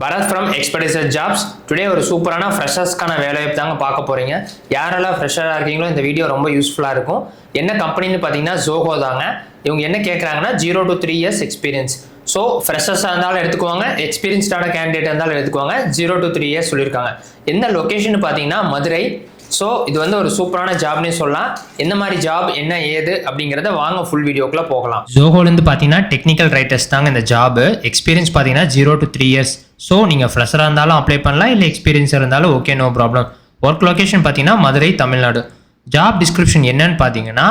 Bharat from Expedition Jobs. Today ஒரு சூப்பரான ஃப்ரெஷர்ஸ்க்கான வேலைவாய்ப்பு தாங்க பார்க்க போறீங்க. யாரெல்லாம் ஃப்ரெஷரா இருக்கீங்களோ இந்த வீடியோ ரொம்ப யூஸ்ஃபுல்லா இருக்கும். என்ன கம்பெனின்னு பார்த்தீங்கன்னா Zoho தாங்க. இவங்க என்ன கேட்குறாங்கன்னா 0 to 3 years எக்ஸ்பீரியன்ஸ். ஸோ ஃப்ரெஷர்ஸாக இருந்தாலும் எடுத்துக்குவாங்க, எக்ஸ்பீரியன்ஸ்டான கேண்டிடேட் இருந்தாலும் எடுத்துக்குவாங்க. 0 to 3 years சொல்லியிருக்காங்க. எந்த லொக்கேஷன் பார்த்தீங்கன்னா மதுரை. ஸோ இது வந்து ஒரு சூப்பரான ஜாப்னே சொல்லலாம். என்ன மாதிரி ஜாப் என்ன ஏது அப்படிங்கிறத வாங்க ஃபுல் வீடியோக்குள்ளே போகலாம். ஜோஹோலேருந்து பார்த்தீங்கன்னா டெக்னிக்கல் ரைட்டர்ஸ் தாங்க இந்த ஜாப். எக்ஸ்பீரியன்ஸ் பார்த்தீங்கன்னா 0 to 3 years. ஸோ நீங்கள் ஃப்ரெஷராக இருந்தாலும் அப்ளை பண்ணலாம், இல்லை எக்ஸ்பீரியன்ஸ் இருந்தாலும் okay, no problem. Work location பார்த்தீங்கன்னா மதுரை, தமிழ்நாடு. ஜாப் டிஸ்கிரிப்ஷன் என்னன்னு பார்த்தீங்கன்னா,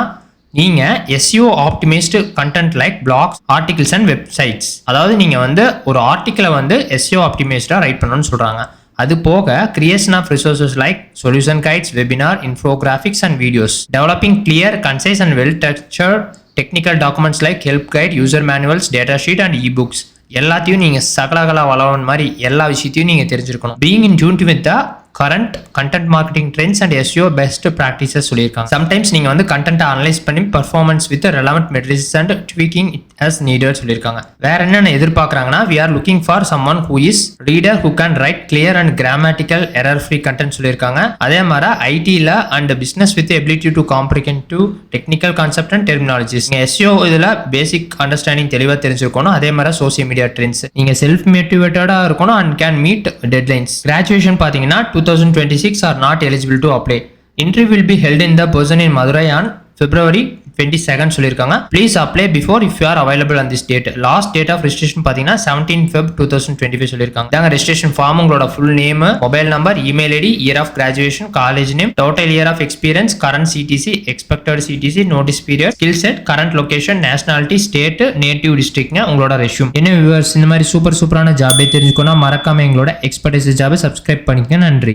நீங்கள் SEO optimized content like blogs, articles and websites. அதாவது நீங்கள் வந்து ஒரு ஆர்டிக்கலை வந்து SEO ஆப்டிமைஸ்டாக ரைட் பண்ணணும்னு சொல்கிறாங்க. அது போக creation of resources like solution guides, webinar, infographics and videos, developing clear, concise and well structured technical documents like help guide, user manuals, data sheet and ebooks. எல்லாத்தையும் நீங்கள் சகலகலா வளவன் மாதிரி எல்லா விஷயத்தையும் நீங்கள் தெரிஞ்சிருக்கணும். Being in tune with the current content marketing trends and SEO best practices சொல்லியிருக்காங்க. சம்டைம்ஸ் நீங்கள் வந்து கண்டென்ட்டை அனலைஸ் பண்ணி performance with relevant metrics and tweaking it as needed சொல்லியிருக்காங்க. வேற என்னென்ன எதிர்பார்க்குறாங்கன்னா, we are looking for someone who is reader who can write clear and grammatical error free content சொல்லியிருக்காங்க. அதே மாதிரி ஐடியில் and business with ability to comprehend to technical concept and terminologies. நீங்கள் SEO இதில் basic understanding தெளிவாக தெரிஞ்சிருக்கணும். அதே மாதிரி சோசியல் மீடியா ட்ரெண்ட்ஸ் நீங்கள் செல்ஃப் மோட்டிவேட்டடாக இருக்கணும் and can meet deadlines. Graduation பார்த்தீங்கன்னா 2026 are not eligible to apply. Interview will be held in the person in Madurai on February 22nd சொல்லியிருக்காங்க. Please apply before if you are available on this date. Last date of registration பார்த்தீங்கன்னா 17 Feb 2025 சொல்லியிருக்காங்க. தாங்க registration form, உங்களோட full name, mobile number, email ID, year of graduation, college name, total year of experience, current CTC, expected CTC, notice period, skill set, current location, nationality, state, native டிஸ்ட்ரிக்ட்ங்க உங்களோட resume. என்ன viewers, இந்த மாதிரி சூப்பரான ஜாபை தெரிஞ்சுக்கணும் மறக்காம எங்களோட எக்ஸ்பர்டைஸ் ஜாபை சப்ஸ்கிரைப் பண்ணிக்கங்க. நன்றி.